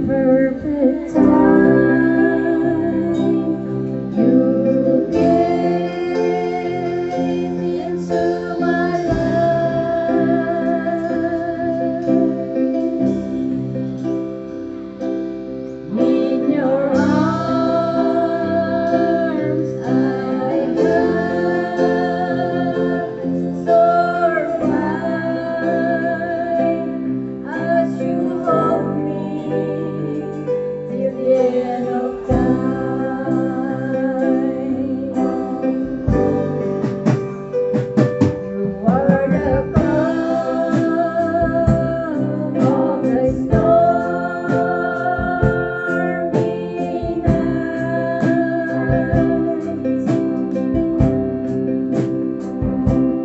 perfect time, you came into my life. In your arms I have survived as you hold me till the end of time. You are the calm of the stormy nights.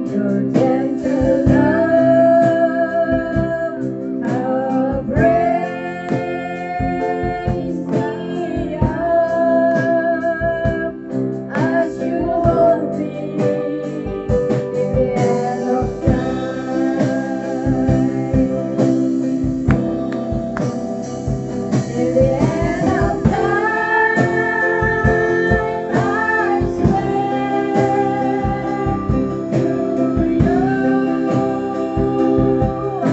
Your gentle love have raised me up as you hold me in the end of time. In the end of time, I swear to you I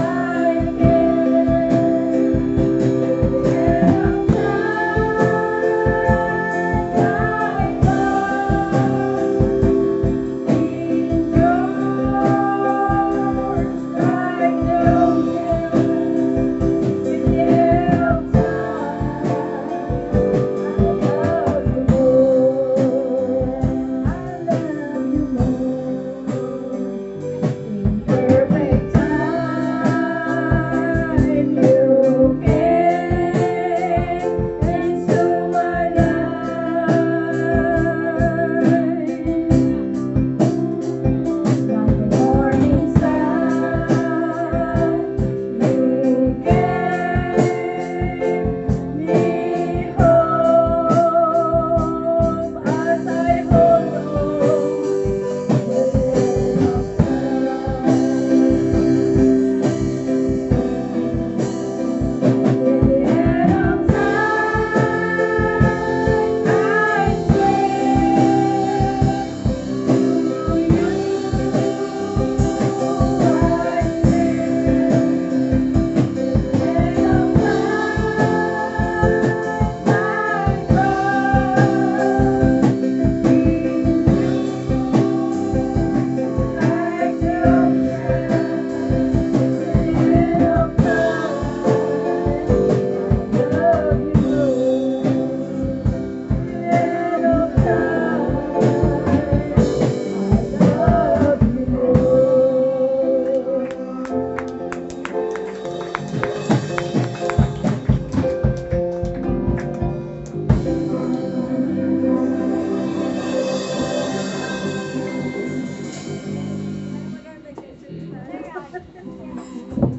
perfect time you came into my life. Like the morning sun, you gave me hope as I hold on to the end of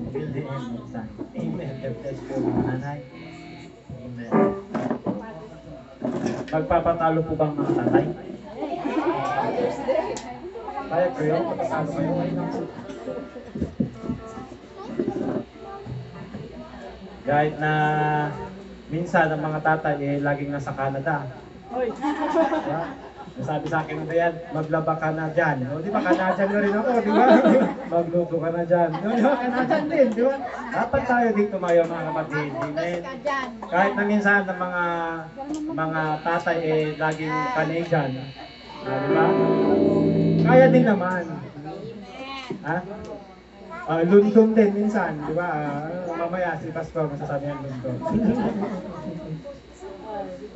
Till the end of time. Amen. God bless you, mga nanay. Amen. Magpapatalo po bang mga tatay? Kaya kayo? Magpapatalo kayo ngayon. Kahit na minsan ang mga tatay laging nasa Canada. Diba? Sabi sa akin na yan, maglaba ka na dyan. O, di ba, Canadian na rin ako, di ba? Magluto ka na dyan. O, di ba, Canadian din, di ba? Dapat tayo dito mayo, mga kapatid. Amen. Kahit na minsan ang mga tatay laging Canadian. Di ba? Kaya din naman. Ha? Lundon din minsan, di ba? Mamaya si Pastor masasabi ng Lundon.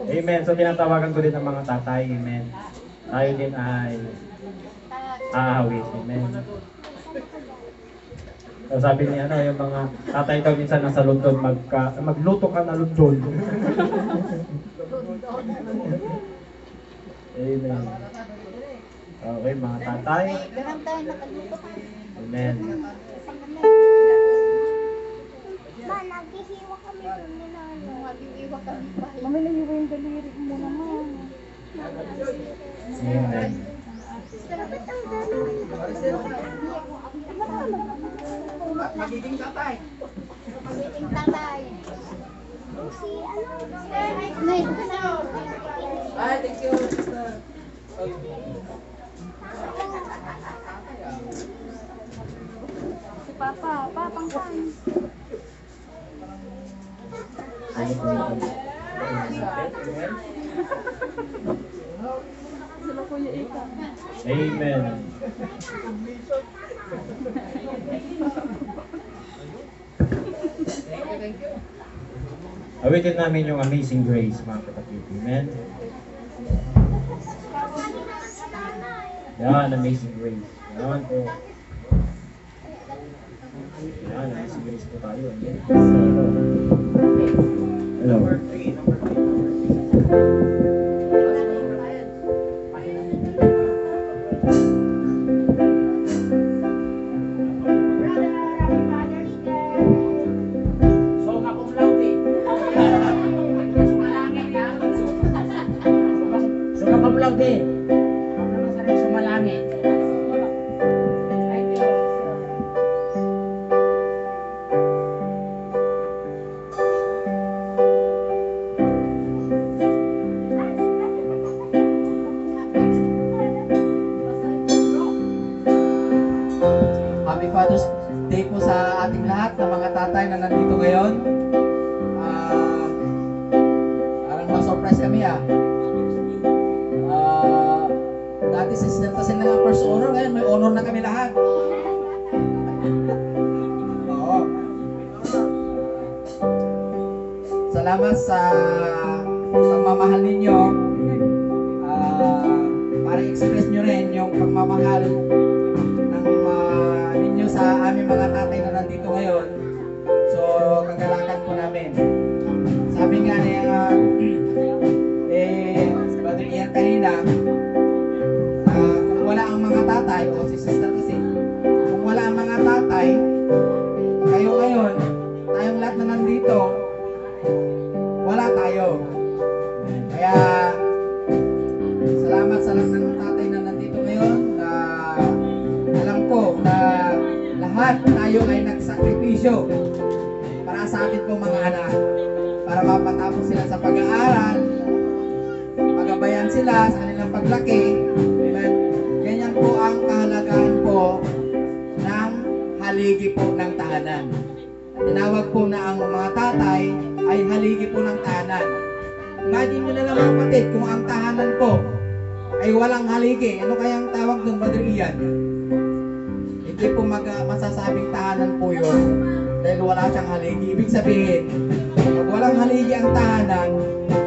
Amen. So tinatawagan ko din ang mga tatay. Amen. Tayo din ay aawit. Amen. So sabi niya, yung mga tatay daw minsan nasa London, magluto ka na London. Amen. Okay, mga tatay. Amen. Ma, naghihiwa kami doon ni Nano. Naghihiwa kami pa. Mami, nahiwa yung daliri mo naman. Amen. Dapat ang daliri. Magiging tatay. Magiging tatay. si ano? Nay, Ay, thank you, sister. si Papa. Papang kan. Sila Kuya Ika. Amen. Awitin namin yung Amazing Grace, mga kapatid. Amen. Yan, Amazing Grace. Yan po. Yan, Amazing Grace po tayo. Amen. Hello. Number 3. Summa cum laude. Summa cum laude. Sumalangit. Happy Father's Day po sa ating lahat ng mga tatay na nandito ngayon. Parang ma-surprise kami dati sinentasin na nga first honor, ngayon may honor na kami lahat. Oo. Salamat sa pagmamahal ninyo. Para express nyo rin yung pagmamahal ng ninyo sa aming mga tatay na nandito ngayon. So, kagalakan po namin. Sabi nga niya, Brother Ian kanina, kung wala ang mga tatay, o si sister kasi, kung wala ang mga tatay, kayo ngayon, tayong lahat na nandito, wala tayo. Kaya, salamat sa lahat ng tatay na nandito ngayon, na alam ko na lahat tayo ay nagsakripisyo para sa atin pong mga anak, para mapatapos sila sa pag-aaral, magabayan sila sa kanilang paglaki. Amen. Ganyan po ang kahalagaan po ng haligi po ng tahanan. Tinawag po na ang mga tatay ay haligi po ng tahanan. Imagine nyo na lang mga kapatid, kung ang tahanan po ay walang haligi, ano kayang tawag doon, Brother Ian? Hindi po masasabing tahanan po yun dahil wala siyang haligi. Ibig sabihin, pag walang haligi ang tahanan,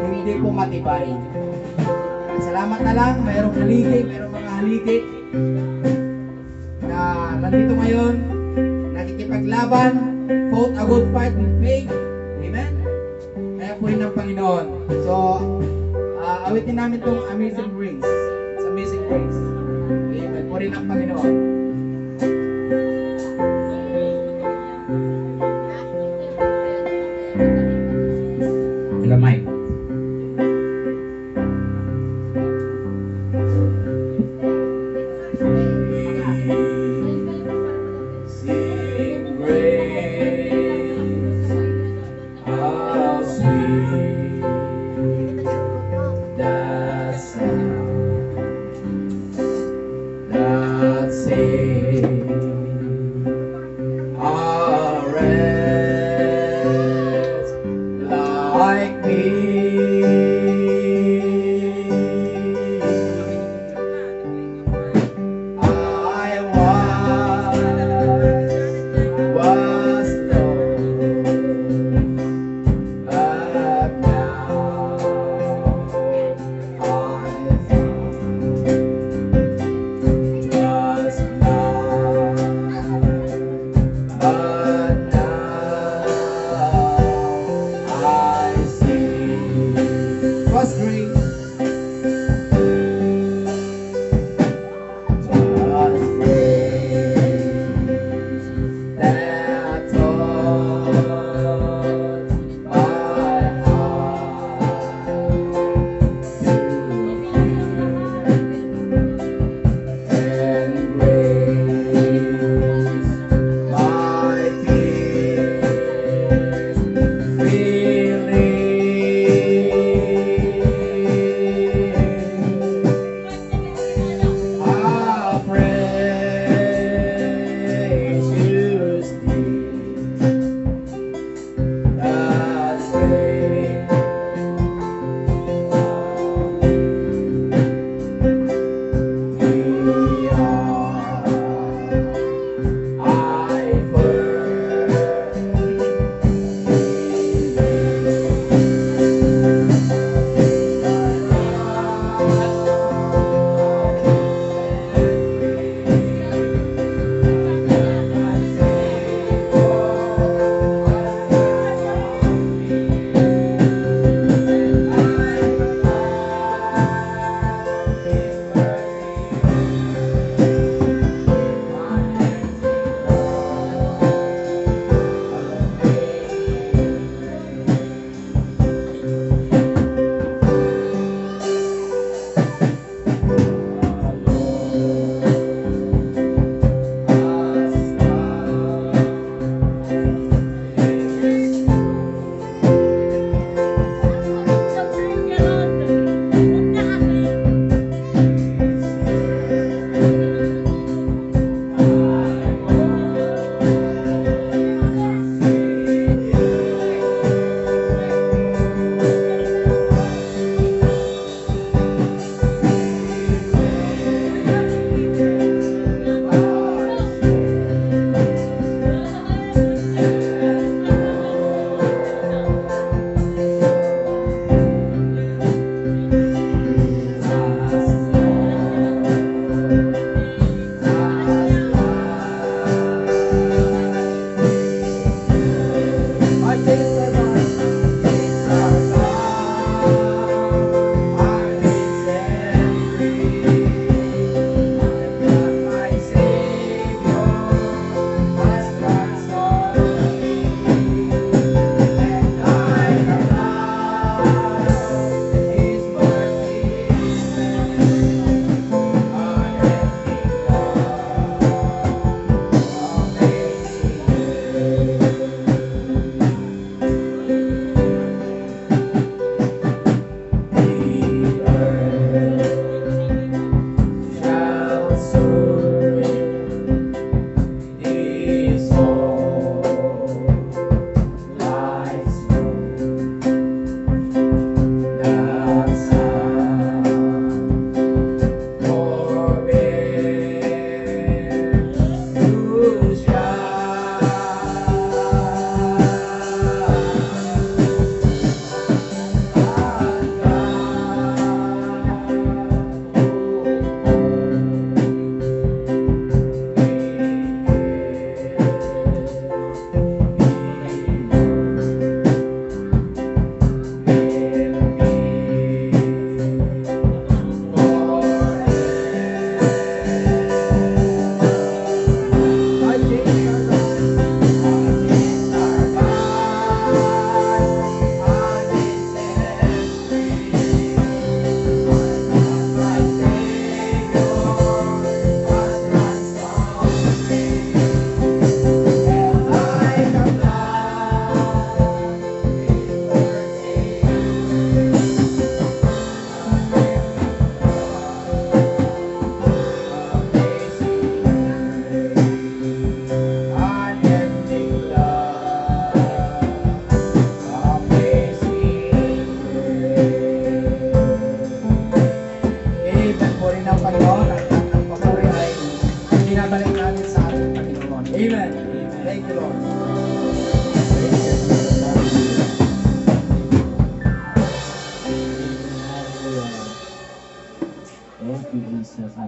hindi po matibay. Salamat na lang, mayroong mga haligi na nandito ngayon, nakikipaglaban, fought a good fight with faith. Amen? Kaya po rin ng Panginoon. So, awitin namin itong Amazing Grace. It's Amazing Grace. Amen. Po rin ng Panginoon. Hello, Mike. I see.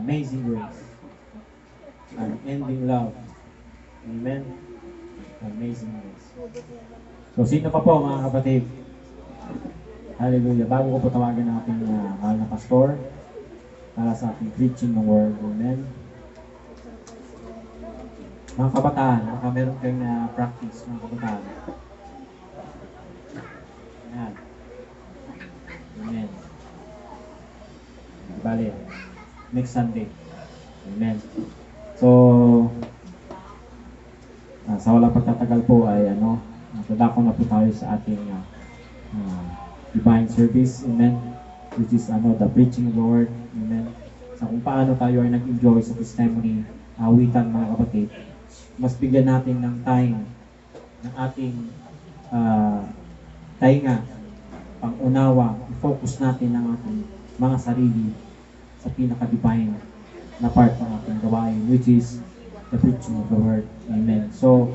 Amazing grace. Unending love. Amen. Amazing grace. So, sino pa po mga kapatid? Hallelujah. Bago ko po tawagan ang ating mahal na pastor para sa ating preaching ng word. Amen. Mga kabataan, baka meron kayong na-practice mga kabataan. Ayan. Amen. Bale, next Sunday. Amen. So, sa walang pagtatagal po ay dadako na po tayo sa ating divine service. Amen. Which is the preaching of the word. Amen. Sa kung paano tayo ay nag-enjoy sa testimony, awitan mga kapatid. Mas bigyan natin ng time ng ating tainga, pang-unawa, i-focus natin ang ating mga sarili sa pinaka-divine na part ng ating gawain, which is the preaching of the word. Amen. So,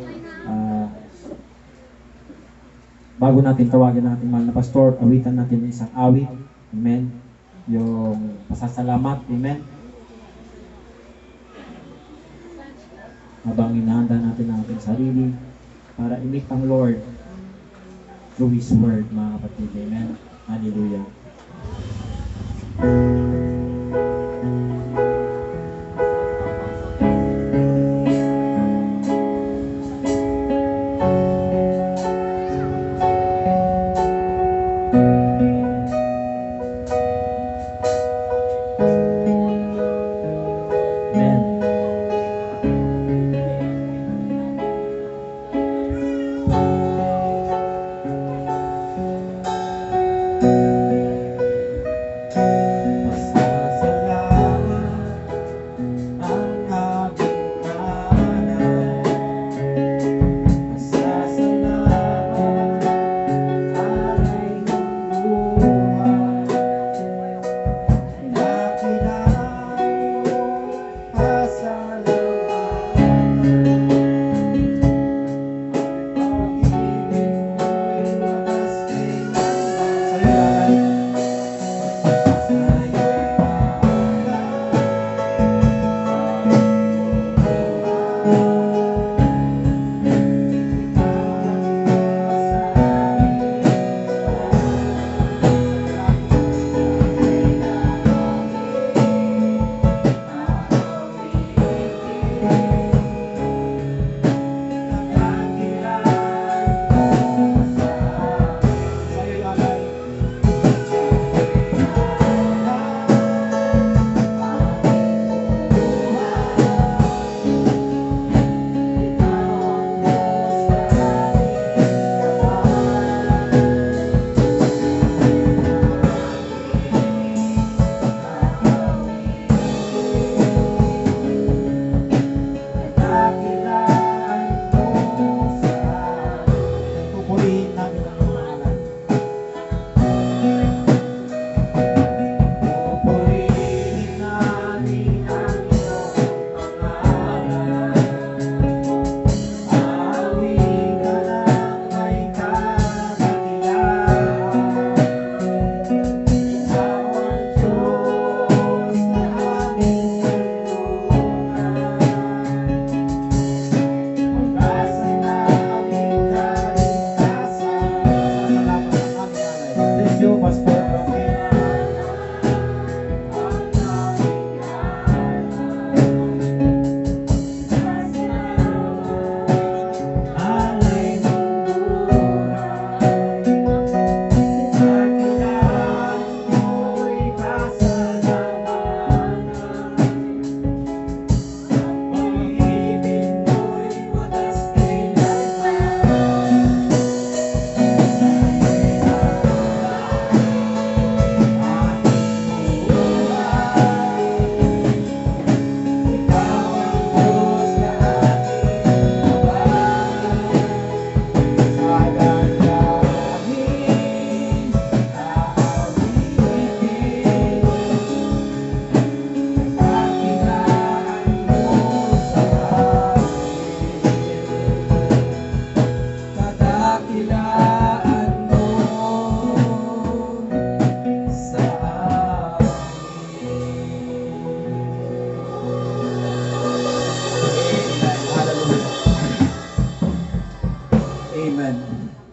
bago natin tawagin ang ating mahal na pastor, awitan natin ng isang awit. Amen. Yung pasasalamat. Amen. Habang inahanda natin ang ating sarili para i-meet ang Lord through His Word, mga kapatid. Amen. Hallelujah.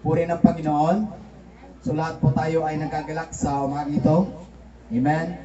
puri ng Panginoon. So lahat po tayo ay nagkagalak sa umaga ito. Amen.